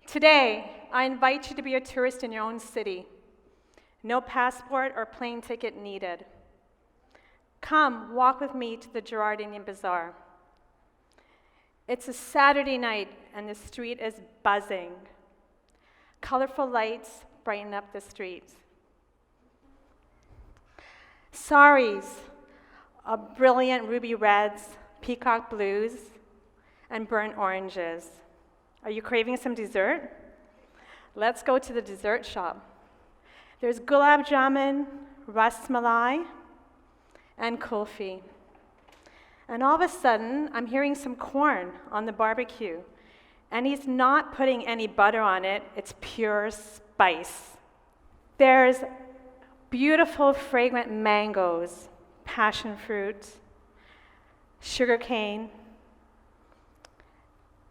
Today, I invite you to be a tourist in your own city. No passport or plane ticket needed. Come, walk with me to the Gerard Indian Bazaar. It's a Saturday night and the street is buzzing. Colorful lights brighten up the streets. Saris of brilliant ruby reds, peacock blues, and burnt oranges. Are you craving some dessert? Let's go to the dessert shop. There's gulab jamun, ras malai, and kulfi. And all of a sudden, I'm hearing some corn on the barbecue. And he's not putting any butter on it, it's pure spice. There's beautiful, fragrant mangoes, passion fruit, sugarcane.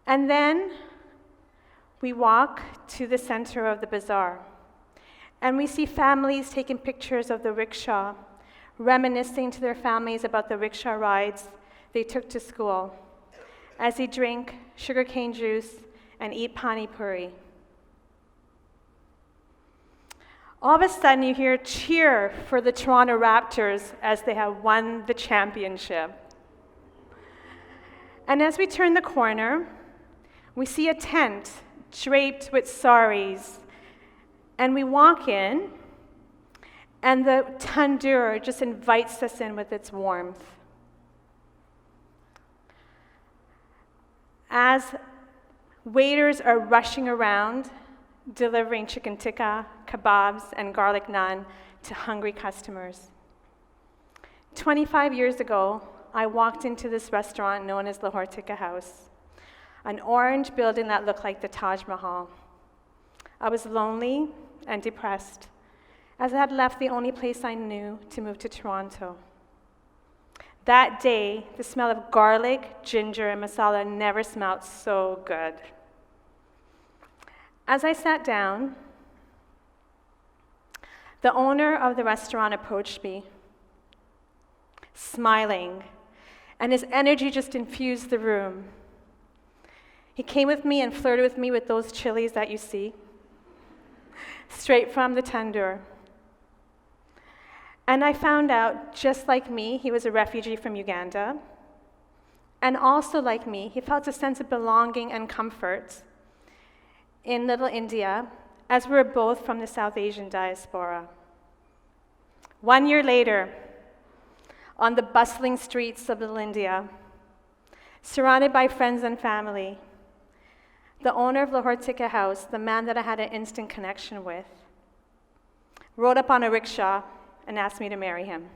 And then we walk to the center of the bazaar. And we see families taking pictures of the rickshaw, reminiscing to their families about the rickshaw rides they took to school, as they drink sugarcane juice and eat pani puri. All of a sudden, you hear a cheer for the Toronto Raptors as they have won the championship. And as we turn the corner, we see a tent draped with saris. And we walk in, and the tandoor just invites us in with its warmth. As waiters are rushing around, delivering chicken tikka, kebabs, and garlic naan to hungry customers. 25 years ago, I walked into this restaurant known as Lahore Tikka House, an orange building that looked like the Taj Mahal. I was lonely and depressed, as I had left the only place I knew to move to Toronto. That day, the smell of garlic, ginger, and masala never smelled so good. As I sat down, the owner of the restaurant approached me, smiling, and his energy just infused the room. He came with me and flirted with me with those chilies that you see, straight from the tandoor. And I found out, just like me, he was a refugee from Uganda. And also like me, he felt a sense of belonging and comfort in Little India, as we were both from the South Asian diaspora. 1 year later, on the bustling streets of Little India, surrounded by friends and family, the owner of Lahore Tikka House, the man that I had an instant connection with, rode up on a rickshaw and asked me to marry him.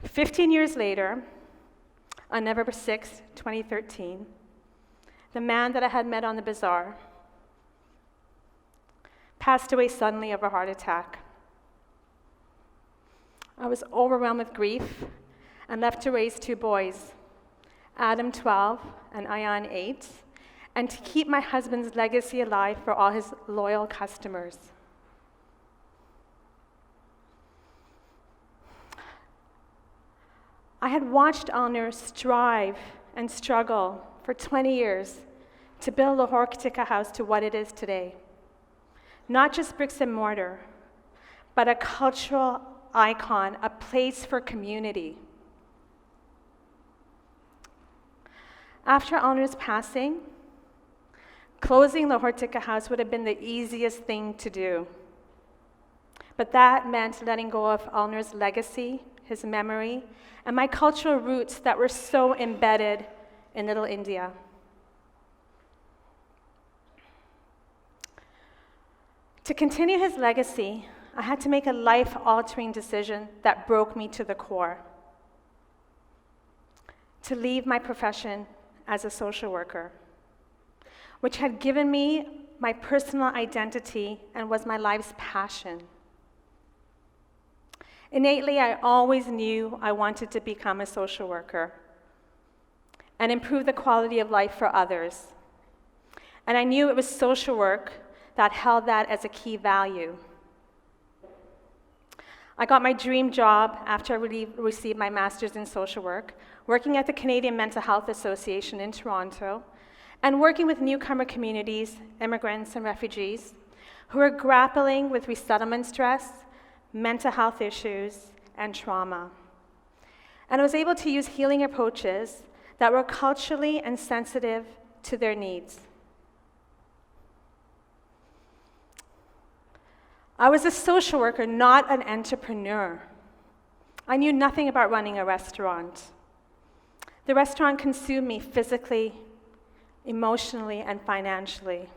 15 years later, on November 6, 2013, the man that I had met on the bazaar passed away suddenly of a heart attack. I was overwhelmed with grief and left to raise two boys, Adam, 12, and Ayan, 8, and to keep my husband's legacy alive for all his loyal customers. I had watched Alnur strive and struggle for 20 years to build Lahore Tikka House to what it is today. Not just bricks and mortar, but a cultural icon, a place for community. After Alnur's passing, closing Lahore Tikka House would have been the easiest thing to do. But that meant letting go of Alnur's legacy, his memory, and my cultural roots that were so embedded in Little India. To continue his legacy, I had to make a life-altering decision that broke me to the core. To leave my profession as a social worker, which had given me my personal identity and was my life's passion. Innately, I always knew I wanted to become a social worker and improve the quality of life for others. And I knew it was social work that held that as a key value. I got my dream job after I received my master's in social work, working at the Canadian Mental Health Association in Toronto, and working with newcomer communities, immigrants and refugees, who are grappling with resettlement stress, mental health issues, and trauma. And I was able to use healing approaches that were culturally and sensitive to their needs. I was a social worker, not an entrepreneur. I knew nothing about running a restaurant. The restaurant consumed me physically, emotionally, and financially.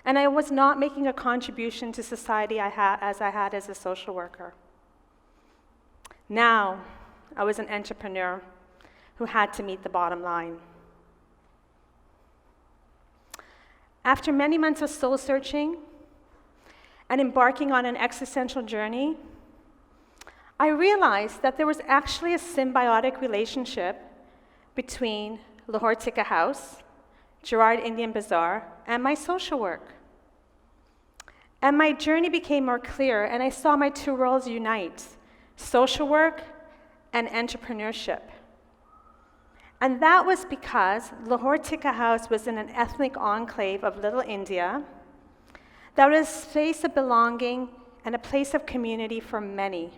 And I was not making a contribution to society as I had as a social worker. Now, I was an entrepreneur who had to meet the bottom line. After many months of soul searching and embarking on an existential journey, I realized that there was actually a symbiotic relationship between Lahore Tikka House, Gerard Indian Bazaar, and my social work. And my journey became more clear, and I saw my two worlds unite, social work and entrepreneurship. And that was because Lahore Tikka House was in an ethnic enclave of Little India that was a space of belonging and a place of community for many.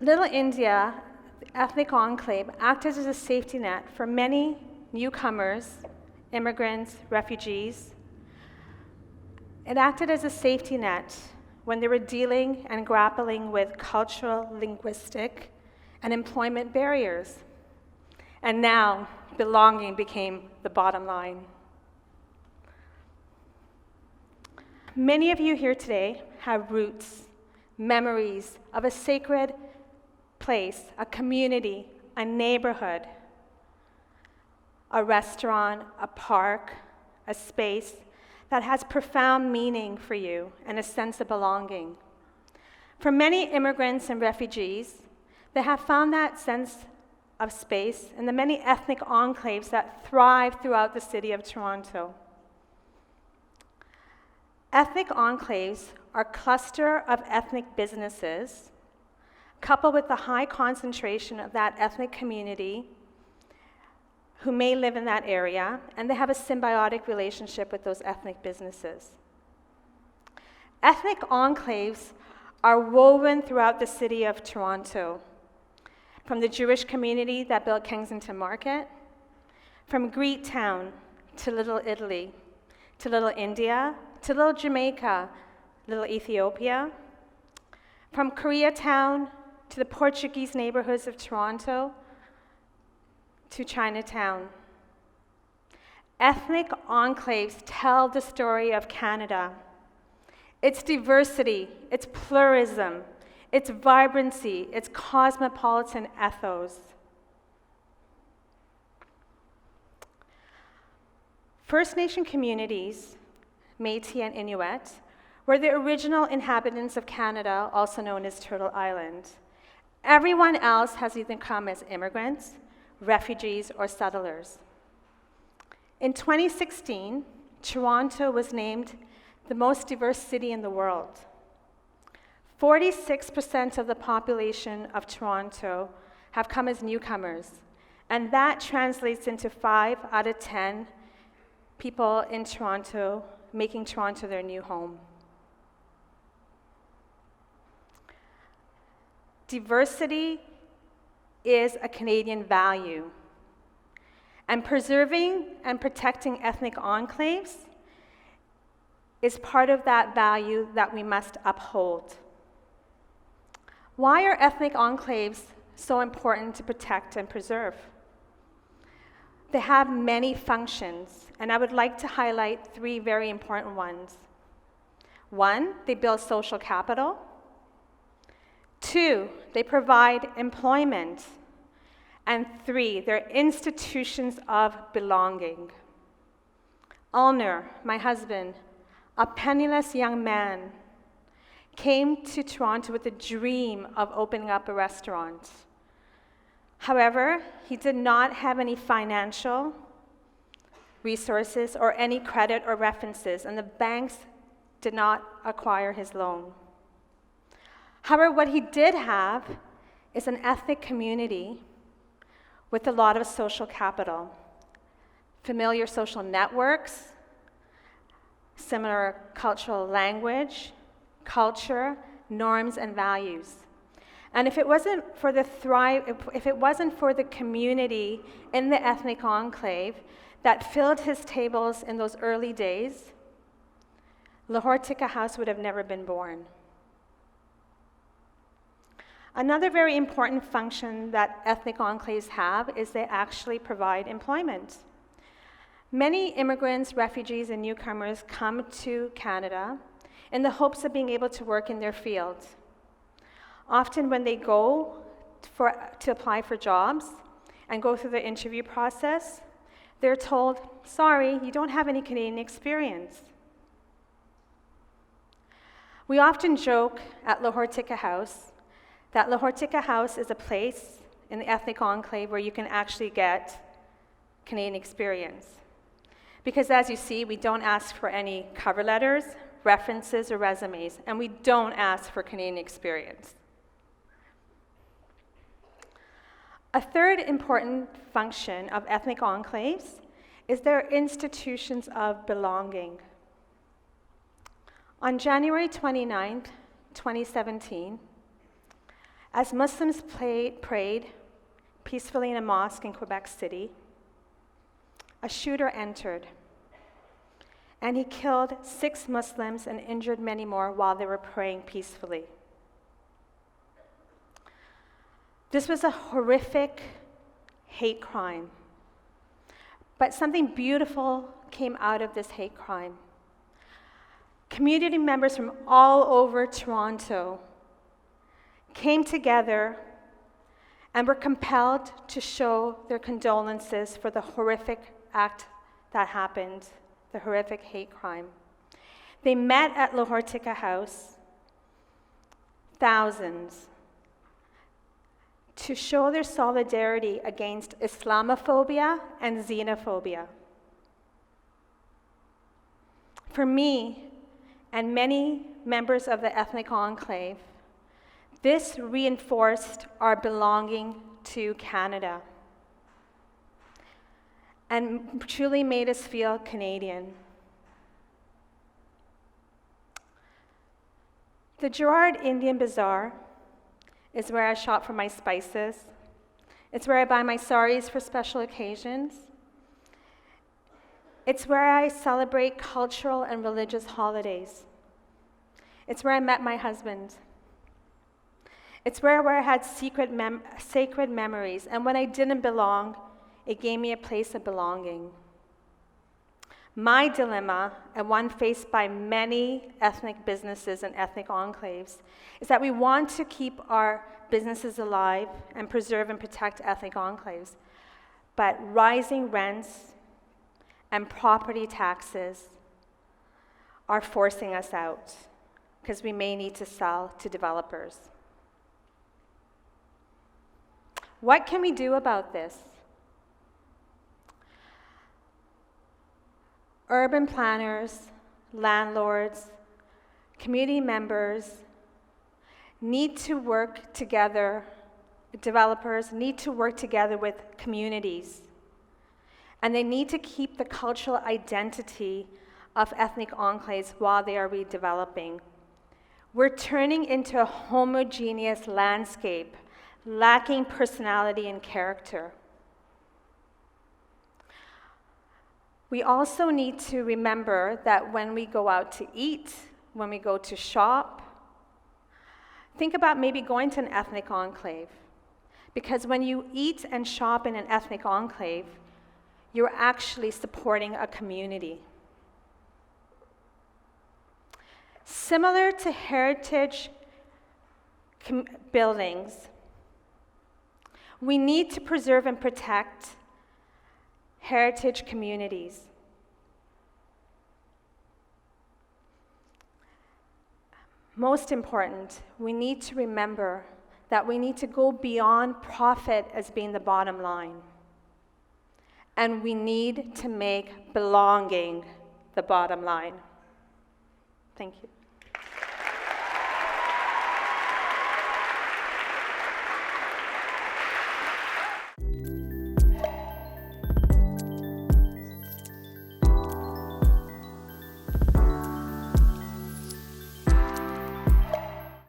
Little India, the ethnic enclave, acted as a safety net for many newcomers, immigrants, refugees. It acted as a safety net when they were dealing and grappling with cultural, linguistic, and employment barriers. And now, belonging became the bottom line. Many of you here today have roots, memories of a sacred place, a community, a neighborhood, a restaurant, a park, a space that has profound meaning for you and a sense of belonging. For many immigrants and refugees, they have found that sense of space in the many ethnic enclaves that thrive throughout the city of Toronto. Ethnic enclaves are a cluster of ethnic businesses, coupled with the high concentration of that ethnic community who may live in that area, and they have a symbiotic relationship with those ethnic businesses. Ethnic enclaves are woven throughout the city of Toronto, from the Jewish community that built Kensington Market, from Greek Town to Little Italy, to Little India, to Little Jamaica, Little Ethiopia, from Koreatown to the Portuguese neighborhoods of Toronto, to Chinatown. Ethnic enclaves tell the story of Canada, its diversity, its pluralism, its vibrancy, its cosmopolitan ethos. First Nation communities, Métis and Inuit, were the original inhabitants of Canada, also known as Turtle Island. Everyone else has either come as immigrants, refugees, or settlers. In 2016, Toronto was named the most diverse city in the world. 46% of the population of Toronto have come as newcomers, and that translates into 5 out of 10 people in Toronto making Toronto their new home. Diversity is a Canadian value, and preserving and protecting ethnic enclaves is part of that value that we must uphold. Why are ethnic enclaves so important to protect and preserve? They have many functions, and I would like to highlight 3 very important ones. 1, they build social capital. 2, they provide employment. And 3, they're institutions of belonging. Ulner, my husband, a penniless young man, came to Toronto with a dream of opening up a restaurant. However, he did not have any financial resources or any credit or references, and the banks did not acquire his loan. However, what he did have is an ethnic community with a lot of social capital, familiar social networks, similar cultural language, culture, norms, and values. And if it wasn't for the community in the ethnic enclave that filled his tables in those early days, Lahore Tikka House would have never been born. Another very important function that ethnic enclaves have is they actually provide employment. Many immigrants, refugees, and newcomers come to Canada in the hopes of being able to work in their field. Often when they go to apply for jobs and go through the interview process, they're told, sorry, you don't have any Canadian experience. We often joke at Lahore Tikka House that Lahore Tikka House is a place in the ethnic enclave where you can actually get Canadian experience. Because as you see, we don't ask for any cover letters, references, or resumes, and we don't ask for Canadian experience. A third important function of ethnic enclaves is their institutions of belonging. On January 29, 2017, as Muslims prayed peacefully in a mosque in Quebec City, a shooter entered, and he killed 6 Muslims and injured many more while they were praying peacefully. This was a horrific hate crime, but something beautiful came out of this hate crime. Community members from all over Toronto came together and were compelled to show their condolences for the horrific act that happened, the horrific hate crime. They met at Lahore Tikka House, thousands, to show their solidarity against Islamophobia and xenophobia. For me and many members of the ethnic enclave, this reinforced our belonging to Canada and truly made us feel Canadian. The Gerard Indian Bazaar is where I shop for my spices. It's where I buy my saris for special occasions. It's where I celebrate cultural and religious holidays. It's where I met my husband. It's where I had sacred memories, and when I didn't belong, it gave me a place of belonging. My dilemma, and one faced by many ethnic businesses and ethnic enclaves, is that we want to keep our businesses alive and preserve and protect ethnic enclaves, but rising rents and property taxes are forcing us out because we may need to sell to developers. What can we do about this? Urban planners, landlords, community members need to work together, developers need to work together with communities, and they need to keep the cultural identity of ethnic enclaves while they are redeveloping. We're turning into a homogeneous landscape, lacking personality and character. We also need to remember that when we go out to eat, when we go to shop, think about maybe going to an ethnic enclave. Because when you eat and shop in an ethnic enclave, you're actually supporting a community. Similar to heritage buildings, we need to preserve and protect heritage communities. Most important, we need to remember that we need to go beyond profit as being the bottom line. And we need to make belonging the bottom line. Thank you.